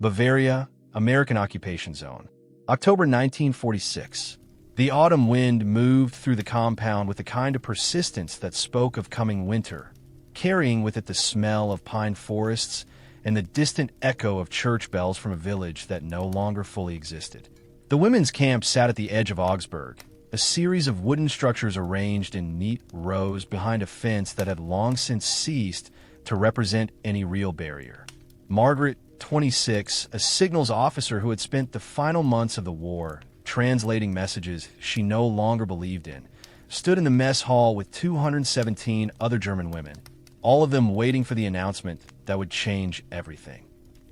Bavaria, American occupation zone. October 1946. The autumn wind moved through the compound with a kind of persistence that spoke of coming winter, carrying with it the smell of pine forests and the distant echo of church bells from a village that no longer fully existed. The women's camp sat at the edge of Augsburg, a series of wooden structures arranged in neat rows behind a fence that had long since ceased to represent any real barrier. Margaret, 26, a signals officer who had spent the final months of the war translating messages she no longer believed in, stood in the mess hall with 217 other German women, all of them waiting for the announcement that would change everything.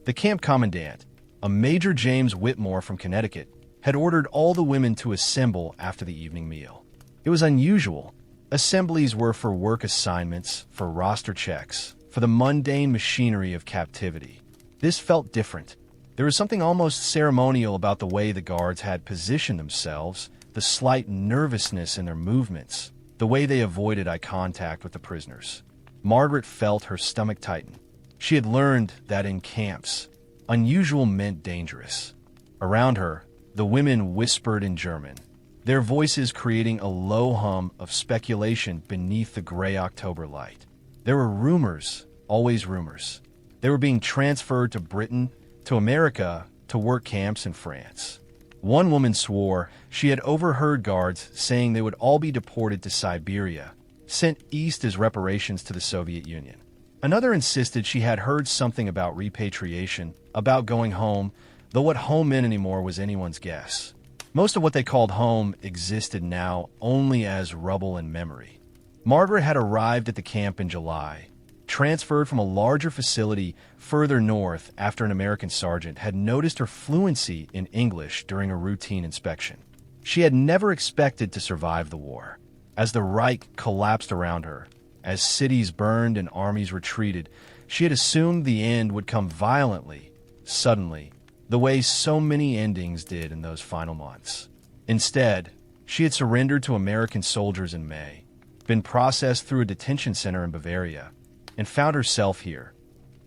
The camp commandant, a Major James Whitmore from Connecticut, had ordered all the women to assemble after the evening meal. It was unusual. Assemblies were for work assignments, for roster checks, for the mundane machinery of captivity. This felt different. There was something almost ceremonial about the way the guards had positioned themselves, the slight nervousness in their movements, the way they avoided eye contact with the prisoners. Margaret felt her stomach tighten. She had learned that in camps, unusual meant dangerous. Around her, the women whispered in German, their voices creating a low hum of speculation beneath the gray October light. There were rumors, always rumors. They were being transferred to Britain, to America, to work camps in France. One woman swore she had overheard guards saying they would all be deported to Siberia, sent east as reparations to the Soviet Union. Another insisted she had heard something about repatriation, about going home, though what home meant anymore was anyone's guess. Most of what they called home existed now only as rubble and memory. Margaret had arrived at the camp in July, transferred from a larger facility further north after an American sergeant had noticed her fluency in English during a routine inspection. She had never expected to survive the war. As the Reich collapsed around her, as cities burned and armies retreated, she had assumed the end would come violently, suddenly, the way so many endings did in those final months. Instead, she had surrendered to American soldiers in May, been processed through a detention center in Bavaria, and found herself here,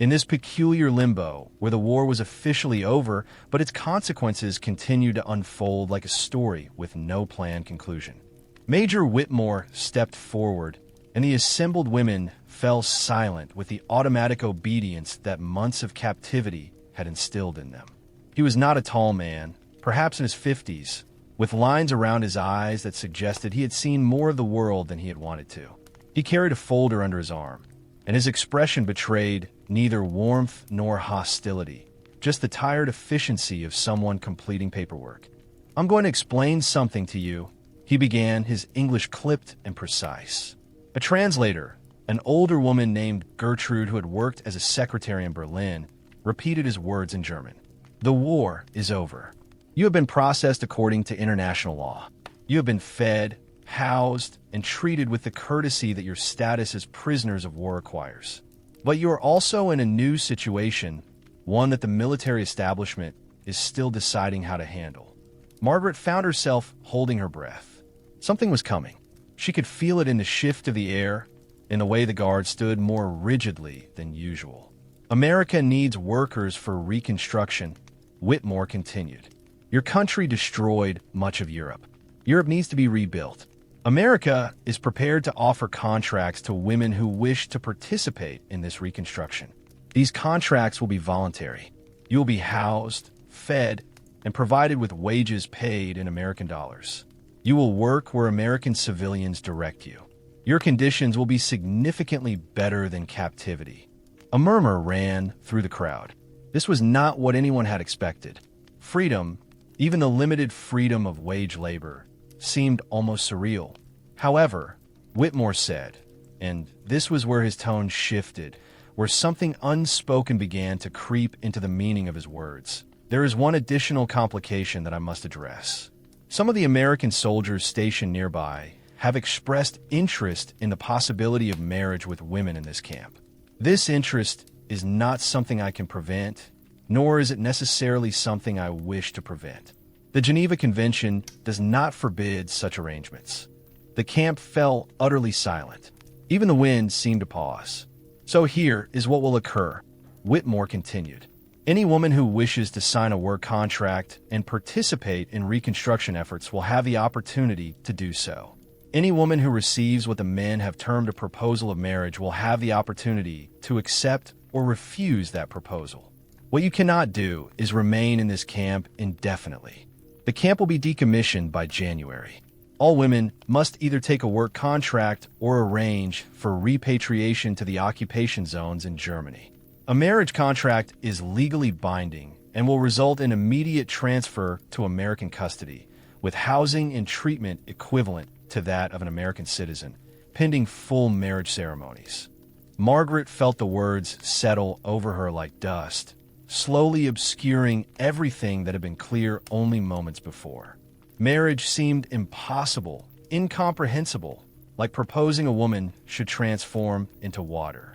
in this peculiar limbo where the war was officially over, but its consequences continued to unfold like a story with no planned conclusion. Major Whitmore stepped forward, and the assembled women fell silent with the automatic obedience that months of captivity had instilled in them. He was not a tall man, perhaps in his 50s, with lines around his eyes that suggested he had seen more of the world than he had wanted to. He carried a folder under his arm, and his expression betrayed neither warmth nor hostility, just the tired efficiency of someone completing paperwork. "I'm going to explain something to you," he began, his English clipped and precise. A translator, an older woman named Gertrude who had worked as a secretary in Berlin, repeated his words in German. "The war is over. You have been processed according to international law. You have been fed, housed, and treated with the courtesy that your status as prisoners of war requires. But you are also in a new situation, one that the military establishment is still deciding how to handle." Margaret found herself holding her breath. Something was coming. She could feel it in the shift of the air, in the way the guards stood more rigidly than usual. "America needs workers for reconstruction," Whitmore continued. "Your country destroyed much of Europe. Europe needs to be rebuilt. America is prepared to offer contracts to women who wish to participate in this reconstruction. These contracts will be voluntary. You will be housed, fed, and provided with wages paid in American dollars. You will work where American civilians direct you. Your conditions will be significantly better than captivity." A murmur ran through the crowd. This was not what anyone had expected. Freedom, even the limited freedom of wage labor, seemed almost surreal. However, Whitmore said, and this was where his tone shifted, where something unspoken began to creep into the meaning of his words. "There is one additional complication that I must address. Some of the American soldiers stationed nearby have expressed interest in the possibility of marriage with women in this camp. This interest is not something I can prevent, nor is it necessarily something I wish to prevent. The Geneva Convention does not forbid such arrangements." The camp fell utterly silent. Even the wind seemed to pause. "So here is what will occur," Whitmore continued. Any woman who wishes to sign a work contract and participate in reconstruction efforts will have the opportunity to do so. Any woman who receives what the men have termed a proposal of marriage will have the opportunity to accept or refuse that proposal. What you cannot do is remain in this camp indefinitely. The camp will be decommissioned by January. All women must either take a work contract or arrange for repatriation to the occupation zones in Germany. A marriage contract is legally binding and will result in immediate transfer to American custody, with housing and treatment equivalent to that of an American citizen, pending full marriage ceremonies. Margaret felt the words settle over her like dust, slowly obscuring everything that had been clear only moments before. Marriage seemed impossible, incomprehensible, like proposing a woman should transform into water.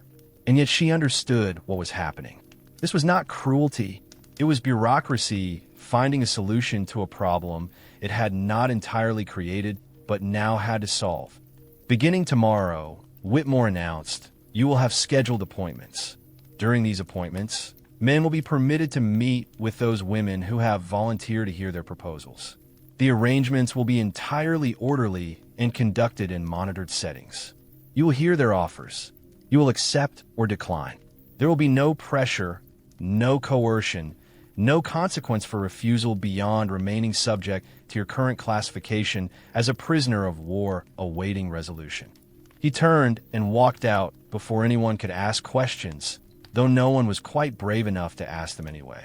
And yet she understood what was happening. This was not cruelty. It was bureaucracy finding a solution to a problem it had not entirely created, but now had to solve. Beginning tomorrow, Whitmore announced, you will have scheduled appointments. During these appointments, men will be permitted to meet with those women who have volunteered to hear their proposals. The arrangements will be entirely orderly and conducted in monitored settings. You will hear their offers. You will accept or decline. There will be no pressure, no coercion, no consequence for refusal beyond remaining subject to your current classification as a prisoner of war awaiting resolution. He turned and walked out before anyone could ask questions, though no one was quite brave enough to ask them anyway.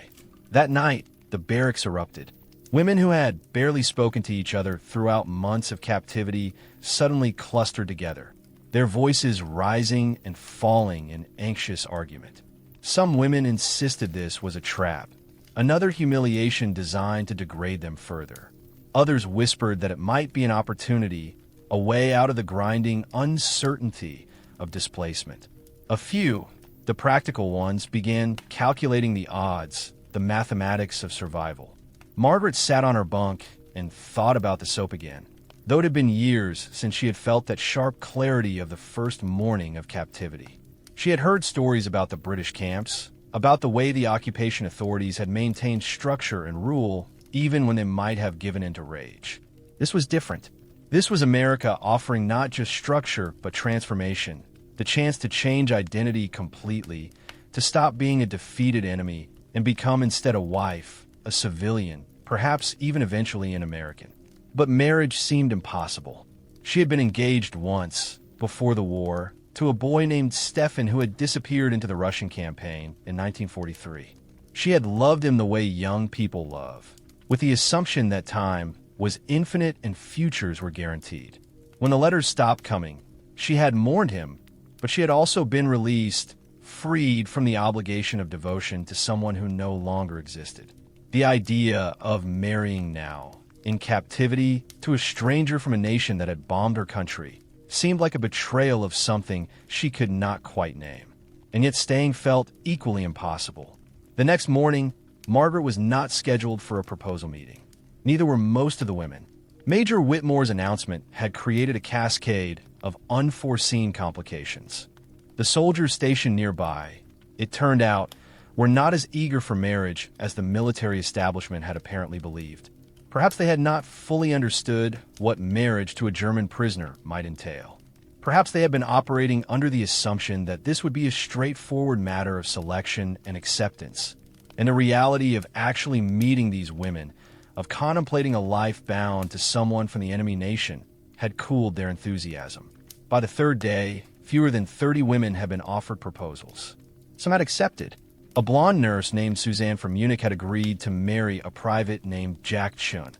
That night, the barracks erupted. Women who had barely spoken to each other throughout months of captivity suddenly clustered together, their voices rising and falling in anxious argument. Some women insisted this was a trap, another humiliation designed to degrade them further. Others whispered that it might be an opportunity, a way out of the grinding uncertainty of displacement. A few, the practical ones, began calculating the odds, the mathematics of survival. Margaret sat on her bunk and thought about the soap again. Though it had been years since she had felt that sharp clarity of the first morning of captivity. She had heard stories about the British camps, about the way the occupation authorities had maintained structure and rule even when they might have given in to rage. This was different. This was America offering not just structure but transformation, the chance to change identity completely, to stop being a defeated enemy and become instead a wife, a civilian, perhaps even eventually an American. But marriage seemed impossible. She had been engaged once, before the war, to a boy named Stefan who had disappeared into the Russian campaign in 1943. She had loved him the way young people love, with the assumption that time was infinite and futures were guaranteed. When the letters stopped coming, she had mourned him, but she had also been released, freed from the obligation of devotion to someone who no longer existed. The idea of marrying now, in captivity to a stranger from a nation that had bombed her country, seemed like a betrayal of something she could not quite name. And yet staying felt equally impossible. The next morning, Margaret was not scheduled for a proposal meeting. Neither were most of the women. Major Whitmore's announcement had created a cascade of unforeseen complications. The soldiers stationed nearby, it turned out, were not as eager for marriage as the military establishment had apparently believed. Perhaps they had not fully understood what marriage to a German prisoner might entail. Perhaps they had been operating under the assumption that this would be a straightforward matter of selection and acceptance, and the reality of actually meeting these women, of contemplating a life bound to someone from the enemy nation, had cooled their enthusiasm. By the third day, fewer than 30 women had been offered proposals. Some had accepted. A blonde nurse named Suzanne from Munich had agreed to marry a private named Jack Chun,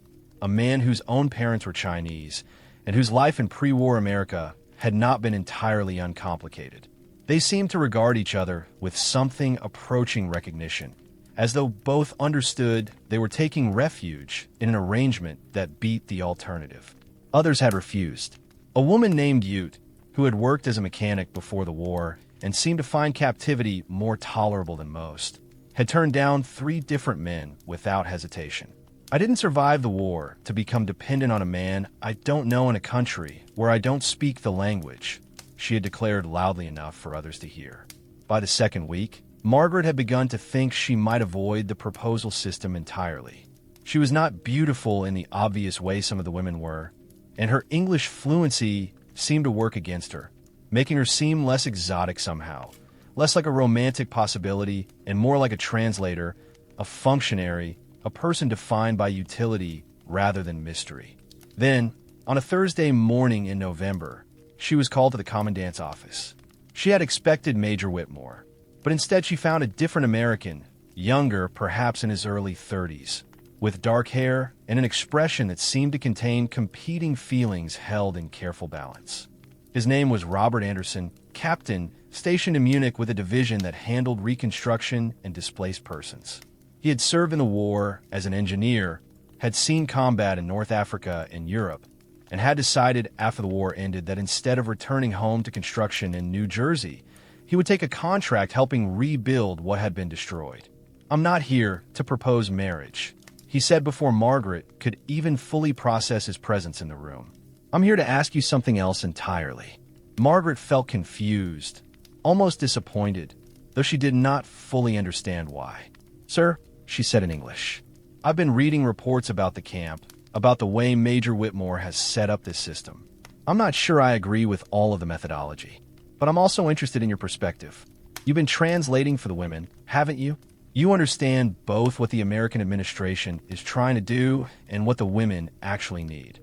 a man whose own parents were Chinese and whose life in pre-war America had not been entirely uncomplicated. They seemed to regard each other with something approaching recognition, as though both understood they were taking refuge in an arrangement that beat the alternative. Others had refused. A woman named Ute, who had worked as a mechanic before the war and seemed to find captivity more tolerable than most, had turned down 3 different men without hesitation. I didn't survive the war to become dependent on a man I don't know in a country where I don't speak the language, she had declared loudly enough for others to hear. By the second week, Margaret had begun to think she might avoid the proposal system entirely. She was not beautiful in the obvious way some of the women were, and her English fluency seemed to work against her, making her seem less exotic somehow, less like a romantic possibility and more like a translator, a functionary, a person defined by utility rather than mystery. Then, on a Thursday morning in November, she was called to the commandant's office. She had expected Major Whitmore, but instead she found a different American, younger, perhaps in his early 30s, with dark hair and an expression that seemed to contain competing feelings held in careful balance. His name was Robert Anderson, captain, stationed in Munich with a division that handled reconstruction and displaced persons. He had served in the war as an engineer, had seen combat in North Africa and Europe, and had decided after the war ended that instead of returning home to construction in New Jersey, he would take a contract helping rebuild what had been destroyed. "I'm not here to propose marriage," he said before Margaret could even fully process his presence in the room. "I'm here to ask you something else entirely." Margaret felt confused, almost disappointed, though she did not fully understand why. "Sir," she said in English, "I've been reading reports about the camp, about the way Major Whitmore has set up this system. I'm not sure I agree with all of the methodology, but I'm also interested in your perspective. You've been translating for the women, haven't you? You understand both what the American administration is trying to do and what the women actually need."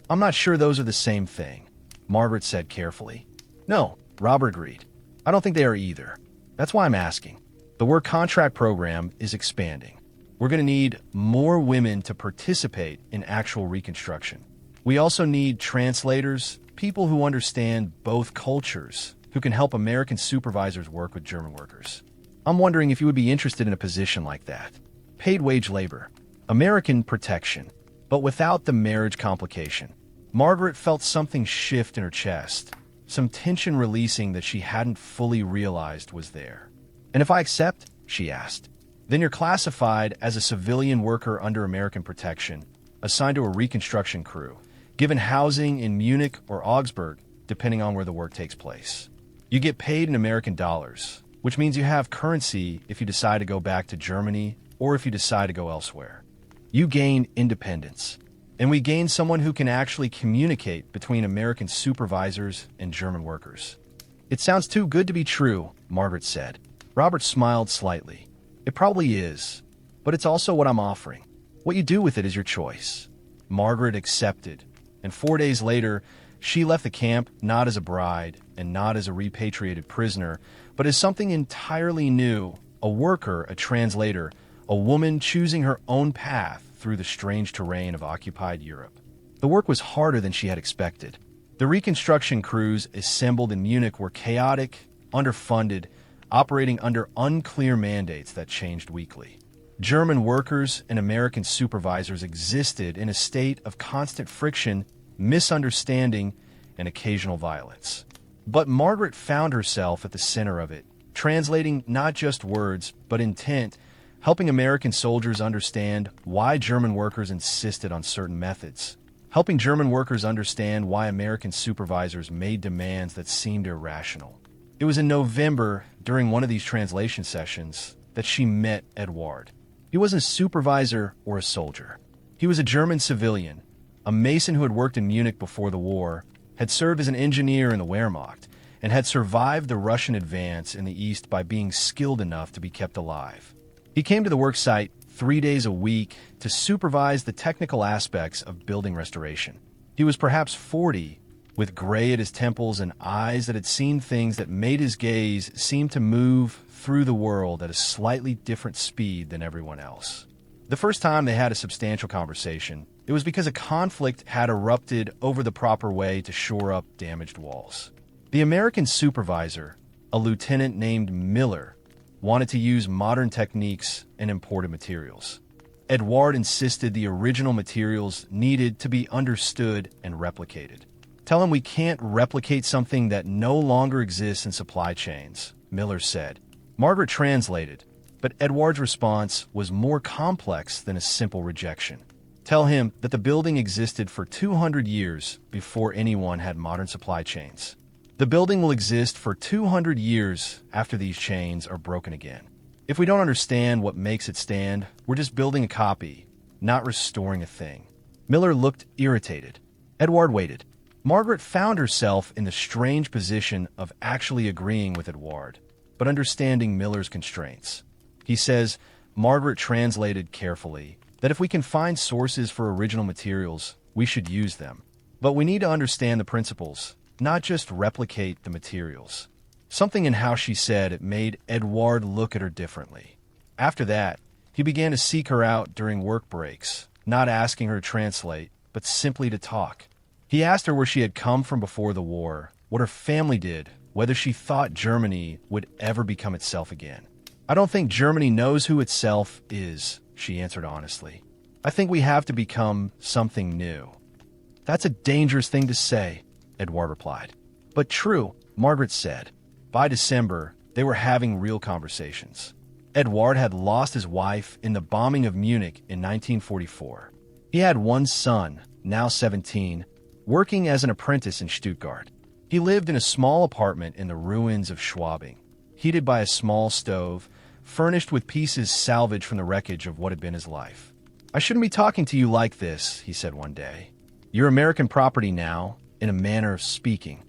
"I'm not sure those are the same thing," Margaret said carefully. "No," Robert agreed. "I don't think they are either. That's why I'm asking. The work contract program is expanding. We're going to need more women to participate in actual reconstruction. We also need translators, people who understand both cultures, who can help American supervisors work with German workers. I'm wondering if you would be interested in a position like that. Paid wage labor, American protection, but without the marriage complication." Margaret felt something shift in her chest, some tension releasing that she hadn't fully realized was there. "And if I accept?" she asked. "Then you're classified as a civilian worker under American protection, assigned to a reconstruction crew, given housing in Munich or Augsburg, depending on where the work takes place. You get paid in American dollars, which means you have currency if you decide to go back to Germany or if you decide to go elsewhere. You gain independence, and we gain someone who can actually communicate between American supervisors and German workers." "It sounds too good to be true," Margaret said. Robert smiled slightly. "It probably is, but it's also what I'm offering. What you do with it is your choice." Margaret accepted, and 4 days later, she left the camp not as a bride and not as a repatriated prisoner, but as something entirely new, a worker, a translator, a woman choosing her own path through the strange terrain of occupied Europe. The work was harder than she had expected. The reconstruction crews assembled in Munich were chaotic, underfunded, operating under unclear mandates that changed weekly. German workers and American supervisors existed in a state of constant friction, misunderstanding, and occasional violence. But Margaret found herself at the center of it, translating not just words, but intent, helping American soldiers understand why German workers insisted on certain methods, helping German workers understand why American supervisors made demands that seemed irrational. It was in November, during one of these translation sessions, that she met Edouard. He wasn't a supervisor or a soldier. He was a German civilian, a mason who had worked in Munich before the war, had served as an engineer in the Wehrmacht, and had survived the Russian advance in the east by being skilled enough to be kept alive. He came to the work site 3 days a week to supervise the technical aspects of building restoration. He was perhaps 40, with gray at his temples and eyes that had seen things that made his gaze seem to move through the world at a slightly different speed than everyone else. The first time they had a substantial conversation, it was because a conflict had erupted over the proper way to shore up damaged walls. The American supervisor, a lieutenant named Miller, wanted to use modern techniques and imported materials. Edouard insisted the original materials needed to be understood and replicated. "Tell him we can't replicate something that no longer exists in supply chains," Miller said. Margaret translated, but Edouard's response was more complex than a simple rejection. "Tell him that the building existed for 200 years before anyone had modern supply chains. The building will exist for 200 years after these chains are broken again. If we don't understand what makes it stand, we're just building a copy, not restoring a thing. Miller looked irritated. Edward waited. Margaret found herself in the strange position of actually agreeing with Edward, but understanding Miller's constraints. He says, Margaret translated carefully, that if we can find sources for original materials, we should use them. But we need to understand the principles, not just replicate the materials. Something in how she said it made Edward look at her differently. After that, he began to seek her out during work breaks, not asking her to translate, but simply to talk. He asked her where she had come from before the war, what her family did, whether she thought Germany would ever become itself again. I don't think Germany knows who itself is, she answered honestly. I think we have to become something new. That's a dangerous thing to say, Edward replied. But true, Margaret said. By December, they were having real conversations. Edward had lost his wife in the bombing of Munich in 1944. He had one son, now 17, working as an apprentice in Stuttgart. He lived in a small apartment in the ruins of Schwabing, heated by a small stove, furnished with pieces salvaged from the wreckage of what had been his life. I shouldn't be talking to you like this, he said one day. You're American property now, in a manner of speaking.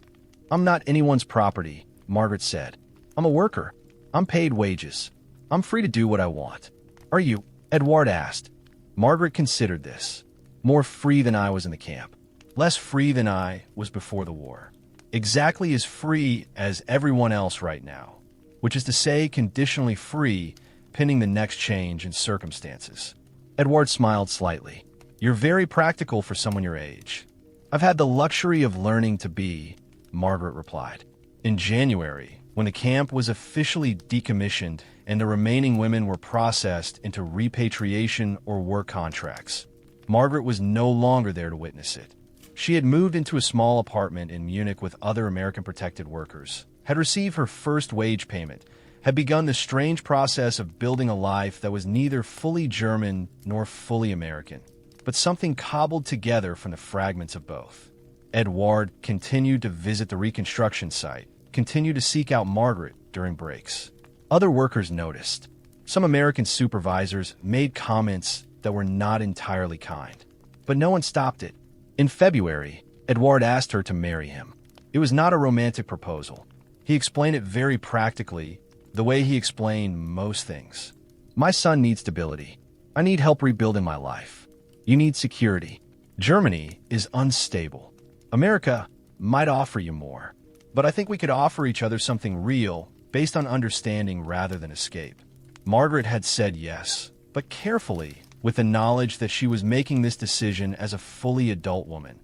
I'm not anyone's property, Margaret said. I'm a worker. I'm paid wages. I'm free to do what I want. Are you? Edward asked. Margaret considered this. More free than I was in the camp. Less free than I was before the war. Exactly as free as everyone else right now, which is to say conditionally free, pending the next change in circumstances. Edward smiled slightly. You're very practical for someone your age. I've had the luxury of learning to be, Margaret replied. In January, when the camp was officially decommissioned and the remaining women were processed into repatriation or work contracts, Margaret was no longer there to witness it. She had moved into a small apartment in Munich with other American protected workers, had received her first wage payment, had begun the strange process of building a life that was neither fully German nor fully American, but something cobbled together from the fragments of both. Edward continued to visit the reconstruction site, continued to seek out Margaret during breaks. Other workers noticed. Some American supervisors made comments that were not entirely kind, but no one stopped it. In February, Edward asked her to marry him. It was not a romantic proposal. He explained it very practically, the way he explained most things. My son needs stability. I need help rebuilding my life. You need security. Germany is unstable. America might offer you more, but I think we could offer each other something real based on understanding rather than escape. Margaret had said yes, but carefully, with the knowledge that she was making this decision as a fully adult woman,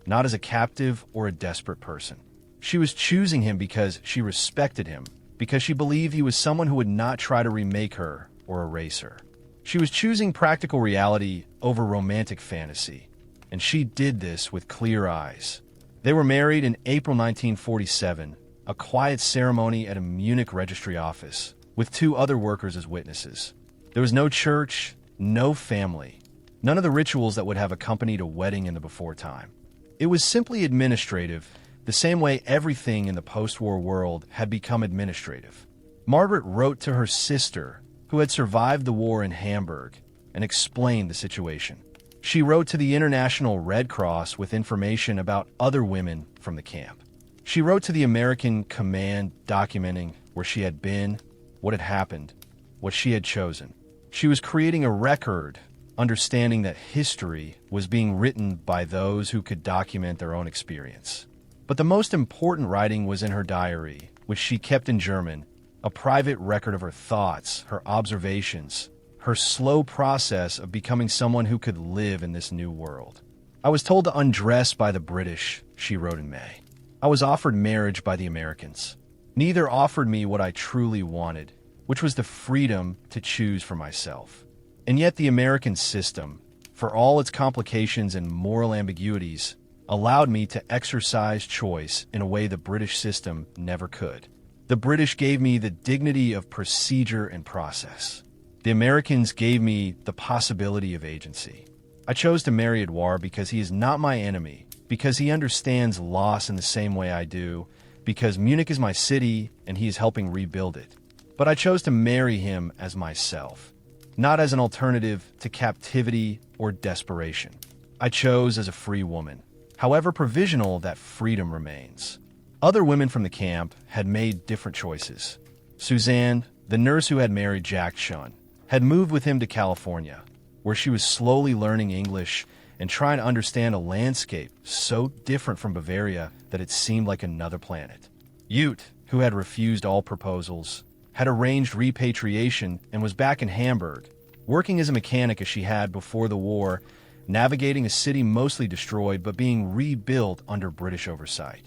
not as a captive or a desperate person. She was choosing him because she respected him, because she believed he was someone who would not try to remake her or erase her. She was choosing practical reality over romantic fantasy, and she did this with clear eyes. They were married in April 1947, a quiet ceremony at a Munich registry office, with 2 other workers as witnesses. There was no church, no family, none of the rituals that would have accompanied a wedding in the before time. It was simply administrative, the same way everything in the post-war world had become administrative. Margaret wrote to her sister, who had survived the war in Hamburg, and explained the situation. She wrote to the International Red Cross with information about other women from the camp. She wrote to the American command documenting where she had been, what had happened, what she had chosen. She was creating a record, understanding that history was being written by those who could document their own experience. But the most important writing was in her diary, which she kept in German, a private record of her thoughts, her observations, her slow process of becoming someone who could live in this new world. I was told to undress by the British, she wrote in May. I was offered marriage by the Americans. Neither offered me what I truly wanted, which was the freedom to choose for myself. And yet the American system, for all its complications and moral ambiguities, allowed me to exercise choice in a way the British system never could. The British gave me the dignity of procedure and process. The Americans gave me the possibility of agency. I chose to marry Edouard because he is not my enemy, because he understands loss in the same way I do, because Munich is my city and he is helping rebuild it. But I chose to marry him as myself, not as an alternative to captivity or desperation. I chose as a free woman. However provisional that freedom remains. Other women from the camp had made different choices. Suzanne, the nurse who had married Jack Shun, had moved with him to California, where she was slowly learning English and trying to understand a landscape so different from Bavaria that it seemed like another planet. Ute, who had refused all proposals, had arranged repatriation and was back in Hamburg, working as a mechanic as she had before the war, navigating a city mostly destroyed but being rebuilt under British oversight.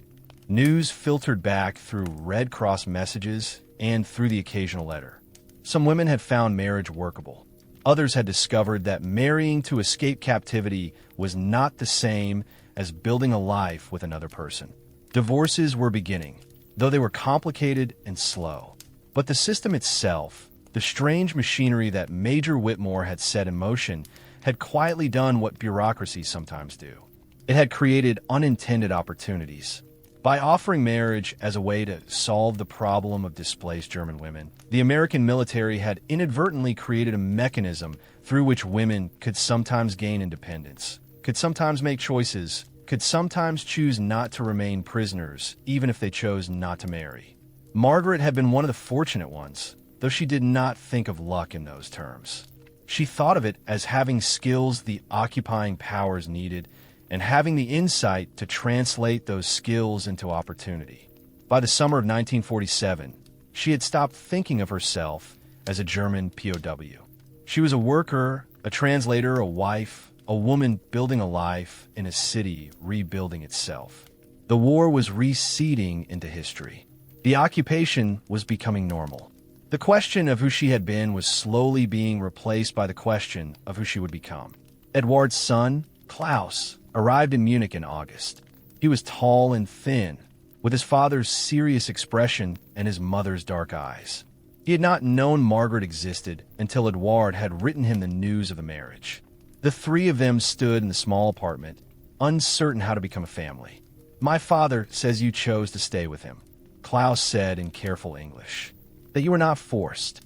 News filtered back through Red Cross messages and through the occasional letter. Some women had found marriage workable. Others had discovered that marrying to escape captivity was not the same as building a life with another person. Divorces were beginning, though they were complicated and slow. But the system itself, the strange machinery that Major Whitmore had set in motion, had quietly done what bureaucracies sometimes do. It had created unintended opportunities. By offering marriage as a way to solve the problem of displaced German women, the American military had inadvertently created a mechanism through which women could sometimes gain independence, could sometimes make choices, could sometimes choose not to remain prisoners, even if they chose not to marry. Margaret had been one of the fortunate ones, though she did not think of luck in those terms. She thought of it as having skills the occupying powers needed and having the insight to translate those skills into opportunity. By the summer of 1947, she had stopped thinking of herself as a German POW. She was a worker, a translator, a wife, a woman building a life in a city rebuilding itself. The war was receding into history. The occupation was becoming normal. The question of who she had been was slowly being replaced by the question of who she would become. Eduard's son, Klaus, arrived in Munich in August. He was tall and thin, with his father's serious expression and his mother's dark eyes. He had not known Margaret existed until Eduard had written him the news of the marriage. The three of them stood in the small apartment, uncertain how to become a family. "My father says you chose to stay with him," Klaus said in careful English. "That you were not forced."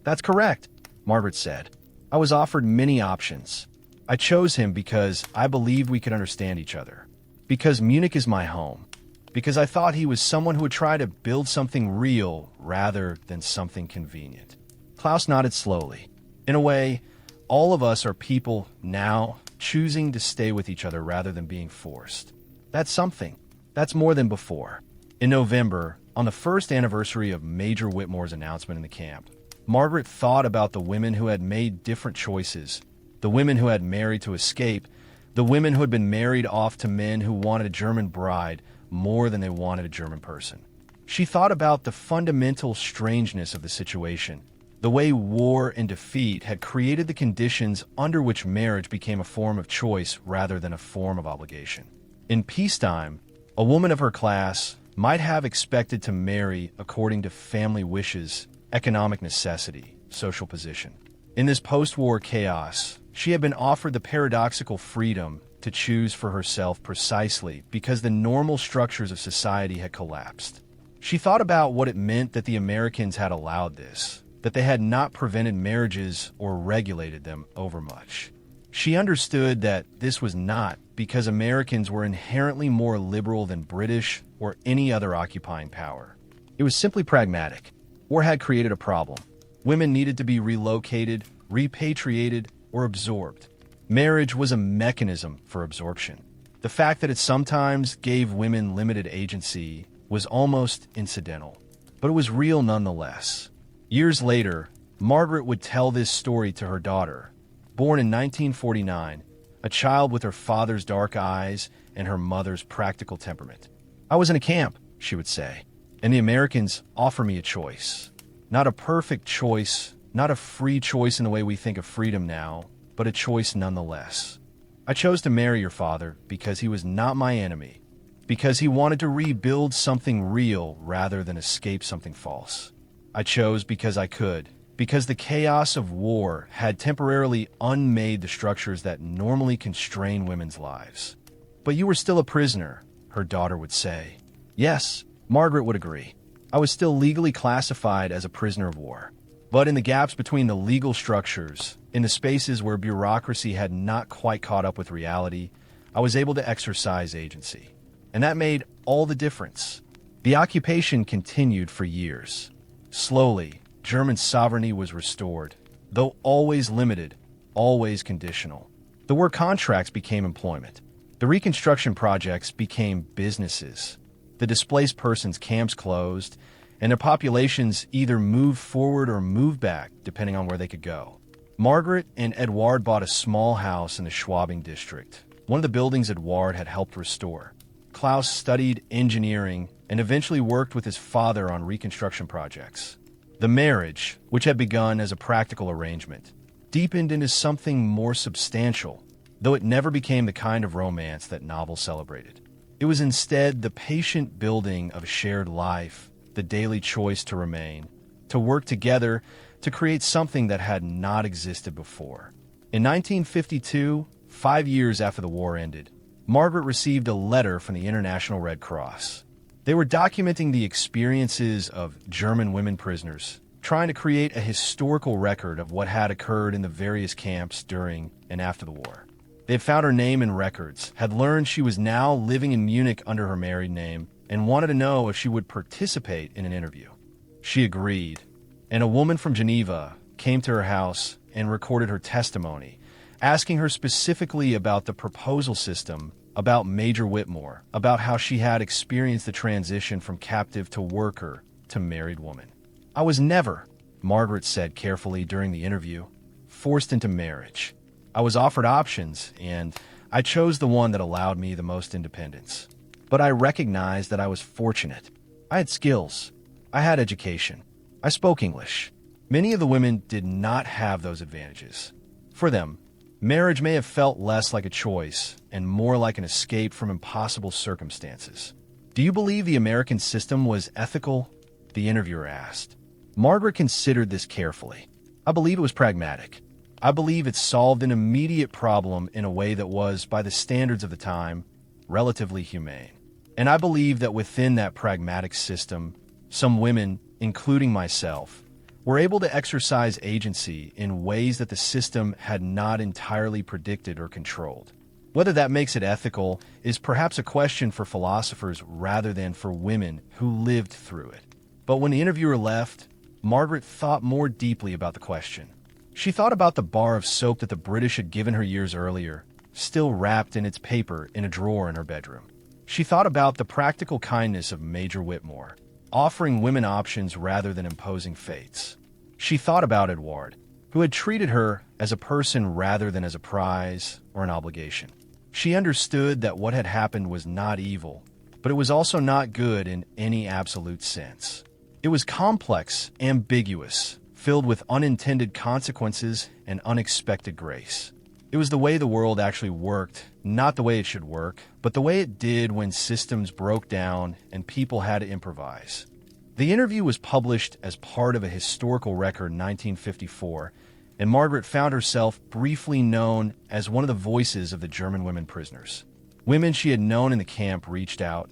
"That's correct," Margaret said. "I was offered many options. I chose him because I believed we could understand each other. Because Munich is my home. Because I thought he was someone who would try to build something real rather than something convenient." Klaus nodded slowly. "In a way, all of us are people now choosing to stay with each other rather than being forced. That's something. That's more than before." In November, on the first anniversary of Major Whitmore's announcement in the camp, Margaret thought about the women who had made different choices, the women who had married to escape, the women who had been married off to men who wanted a German bride more than they wanted a German person. She thought about the fundamental strangeness of the situation, the way war and defeat had created the conditions under which marriage became a form of choice rather than a form of obligation. In peacetime, a woman of her class might have expected to marry according to family wishes, economic necessity, social position. In this post-war chaos, she had been offered the paradoxical freedom to choose for herself precisely because the normal structures of society had collapsed. She thought about what it meant that the Americans had allowed this, that they had not prevented marriages or regulated them overmuch. She understood that this was not because Americans were inherently more liberal than British or any other occupying power. It was simply pragmatic. War had created a problem. Women needed to be relocated, repatriated, or absorbed. Marriage was a mechanism for absorption. The fact that it sometimes gave women limited agency was almost incidental, but it was real nonetheless. Years later, Margaret would tell this story to her daughter, born in 1949, a child with her father's dark eyes and her mother's practical temperament. "I was in a camp," she would say, "and the Americans offer me a choice. Not a perfect choice, not a free choice in the way we think of freedom now, but a choice nonetheless. I chose to marry your father because he was not my enemy, because he wanted to rebuild something real rather than escape something false. I chose because I could, because the chaos of war had temporarily unmade the structures that normally constrain women's lives." "But you were still a prisoner," her daughter would say. "Yes," Margaret would agree. I was still legally classified as a prisoner of war. But in the gaps between the legal structures, in the spaces where bureaucracy had not quite caught up with reality, I was able to exercise agency. And that made all the difference. The occupation continued for years. Slowly, German sovereignty was restored, though always limited, always conditional. The war contracts became employment. The reconstruction projects became businesses. The displaced persons camps closed, and their populations either moved forward or moved back, depending on where they could go. Margaret and Edouard bought a small house in the Schwabing district, one of the buildings Edouard had helped restore. Klaus studied engineering and eventually worked with his father on reconstruction projects. The marriage, which had begun as a practical arrangement, deepened into something more substantial, though it never became the kind of romance that novels celebrated. It was instead the patient building of a shared life, the daily choice to remain, to work together, to create something that had not existed before. In 1952, 5 years after the war ended, Margaret received a letter from the International Red Cross. They were documenting the experiences of German women prisoners, trying to create a historical record of what had occurred in the various camps during and after the war. They had found her name in records, had learned she was now living in Munich under her married name, and wanted to know if she would participate in an interview. She agreed, and a woman from Geneva came to her house and recorded her testimony, asking her specifically about the proposal system, about Major Whitmore, about how she had experienced the transition from captive to worker to married woman. I was never, Margaret said carefully during the interview, forced into marriage. I was offered options, and I chose the one that allowed me the most independence. But I recognized that I was fortunate. I had skills. I had education. I spoke English. Many of the women did not have those advantages. For them, marriage may have felt less like a choice and more like an escape from impossible circumstances. Do you believe the American system was ethical? The interviewer asked. Margaret considered this carefully. I believe it was pragmatic. I believe it solved an immediate problem in a way that was, by the standards of the time, relatively humane. And I believe that within that pragmatic system, some women, including myself, were able to exercise agency in ways that the system had not entirely predicted or controlled. Whether that makes it ethical is perhaps a question for philosophers rather than for women who lived through it. But when the interviewer left, Margaret thought more deeply about the question. She thought about the bar of soap that the British had given her years earlier, still wrapped in its paper in a drawer in her bedroom. She thought about the practical kindness of Major Whitmore, offering women options rather than imposing fates. She thought about Edouard, who had treated her as a person rather than as a prize or an obligation. She understood that what had happened was not evil, but it was also not good in any absolute sense. It was complex, ambiguous, filled with unintended consequences and unexpected grace. It was the way the world actually worked, not the way it should work, but the way it did when systems broke down and people had to improvise. The interview was published as part of a historical record in 1954, and Margaret found herself briefly known as one of the voices of the German women prisoners. Women she had known in the camp reached out,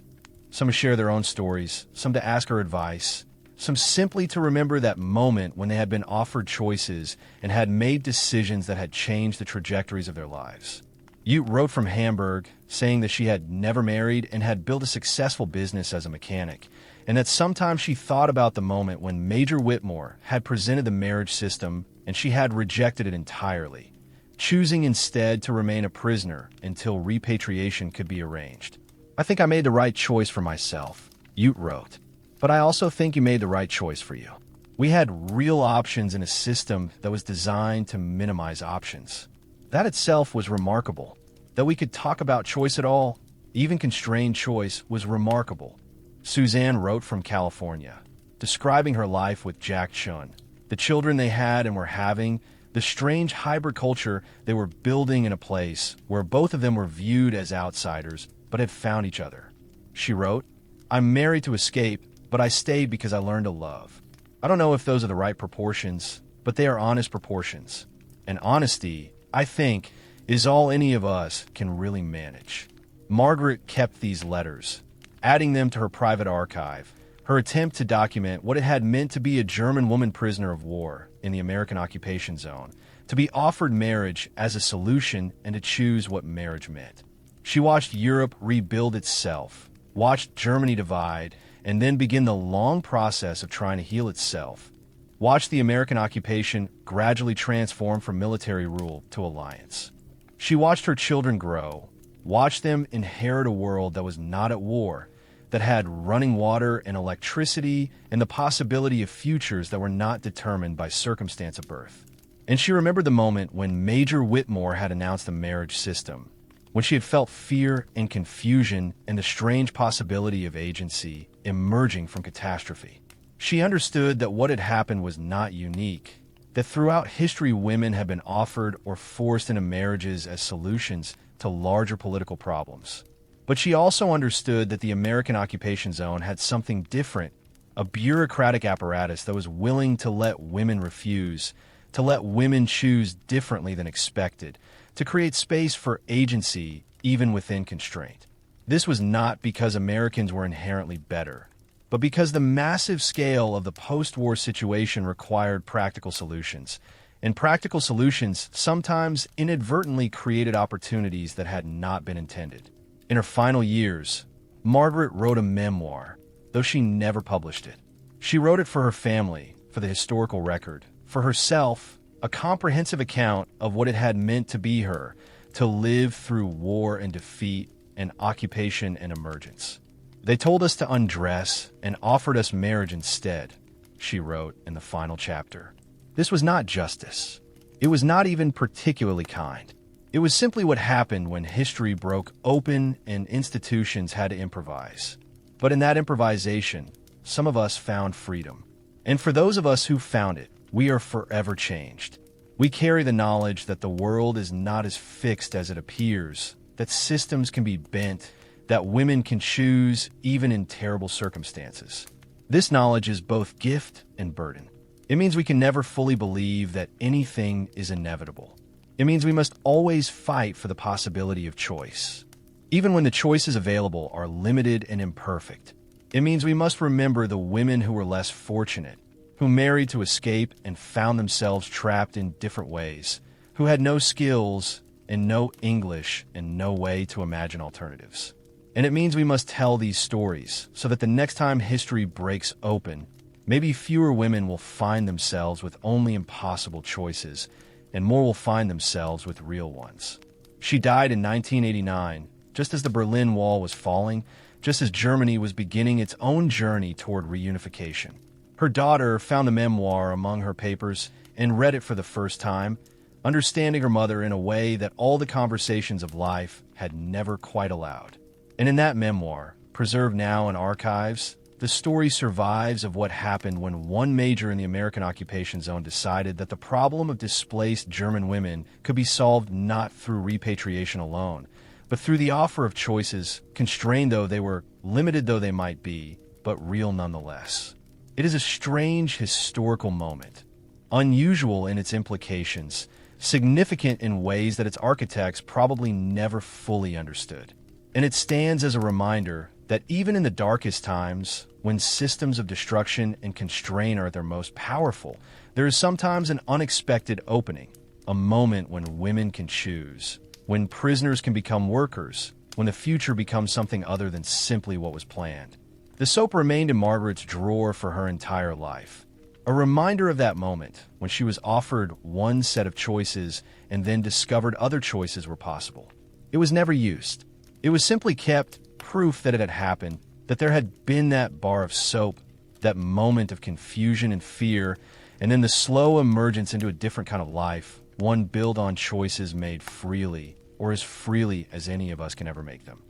some to share their own stories, some to ask her advice, some simply to remember that moment when they had been offered choices and had made decisions that had changed the trajectories of their lives. Ute wrote from Hamburg, saying that she had never married and had built a successful business as a mechanic, and that sometimes she thought about the moment when Major Whitmore had presented the marriage system and she had rejected it entirely, choosing instead to remain a prisoner until repatriation could be arranged. I think I made the right choice for myself, Ute wrote. But I also think you made the right choice for you. We had real options in a system that was designed to minimize options. That itself was remarkable. That we could talk about choice at all, even constrained choice, was remarkable. Suzanne wrote from California, describing her life with Jack Chun, the children they had and were having, the strange hybrid culture they were building in a place where both of them were viewed as outsiders but had found each other. She wrote, I'm married to escape, but I stayed because I learned to love. I don't know if those are the right proportions, but they are honest proportions. And honesty, I think, is all any of us can really manage. Margaret kept these letters, adding them to her private archive, her attempt to document what it had meant to be a German woman prisoner of war in the American occupation zone, to be offered marriage as a solution and to choose what marriage meant. She watched Europe rebuild itself, watched Germany divide, and then begin the long process of trying to heal itself, watched the American occupation gradually transform from military rule to alliance. She watched her children grow, watched them inherit a world that was not at war, that had running water and electricity and the possibility of futures that were not determined by circumstance of birth. And she remembered the moment when Major Whitmore had announced the marriage system, when she had felt fear and confusion and the strange possibility of agency emerging from catastrophe. She understood that what had happened was not unique, that throughout history women had been offered or forced into marriages as solutions to larger political problems. But she also understood that the American occupation zone had something different, a bureaucratic apparatus that was willing to let women refuse, to let women choose differently than expected, to create space for agency even within constraint. This was not because Americans were inherently better, but because the massive scale of the post-war situation required practical solutions, and practical solutions sometimes inadvertently created opportunities that had not been intended. In her final years, Margaret wrote a memoir, though she never published it. She wrote it for her family, for the historical record, for herself, a comprehensive account of what it had meant to be her, to live through war and defeat and occupation and emergence. They told us to undress and offered us marriage instead, she wrote in the final chapter. This was not justice. It was not even particularly kind. It was simply what happened when history broke open and institutions had to improvise. But in that improvisation, some of us found freedom. And for those of us who found it, we are forever changed. We carry the knowledge that the world is not as fixed as it appears, that systems can be bent, that women can choose even in terrible circumstances. This knowledge is both gift and burden. It means we can never fully believe that anything is inevitable. It means we must always fight for the possibility of choice, even when the choices available are limited and imperfect. It means we must remember the women who were less fortunate, who married to escape and found themselves trapped in different ways, who had no skills and no English and no way to imagine alternatives. And it means we must tell these stories so that the next time history breaks open, maybe fewer women will find themselves with only impossible choices, and more will find themselves with real ones. She died in 1989, just as the Berlin Wall was falling, just as Germany was beginning its own journey toward reunification. Her daughter found the memoir among her papers and read it for the first time, understanding her mother in a way that all the conversations of life had never quite allowed. And in that memoir, preserved now in archives, the story survives of what happened when one major in the American occupation zone decided that the problem of displaced German women could be solved not through repatriation alone, but through the offer of choices, constrained though they were, limited though they might be, but real nonetheless. It is a strange historical moment, unusual in its implications, significant in ways that its architects probably never fully understood. And it stands as a reminder that even in the darkest times, when systems of destruction and constraint are at their most powerful, there is sometimes an unexpected opening, a moment when women can choose, when prisoners can become workers, when the future becomes something other than simply what was planned. The soap remained in Margaret's drawer for her entire life, a reminder of that moment when she was offered one set of choices and then discovered other choices were possible. It was never used. It was simply kept, proof that it had happened, that there had been that bar of soap, that moment of confusion and fear, and then the slow emergence into a different kind of life, one built on choices made freely, or as freely as any of us can ever make them.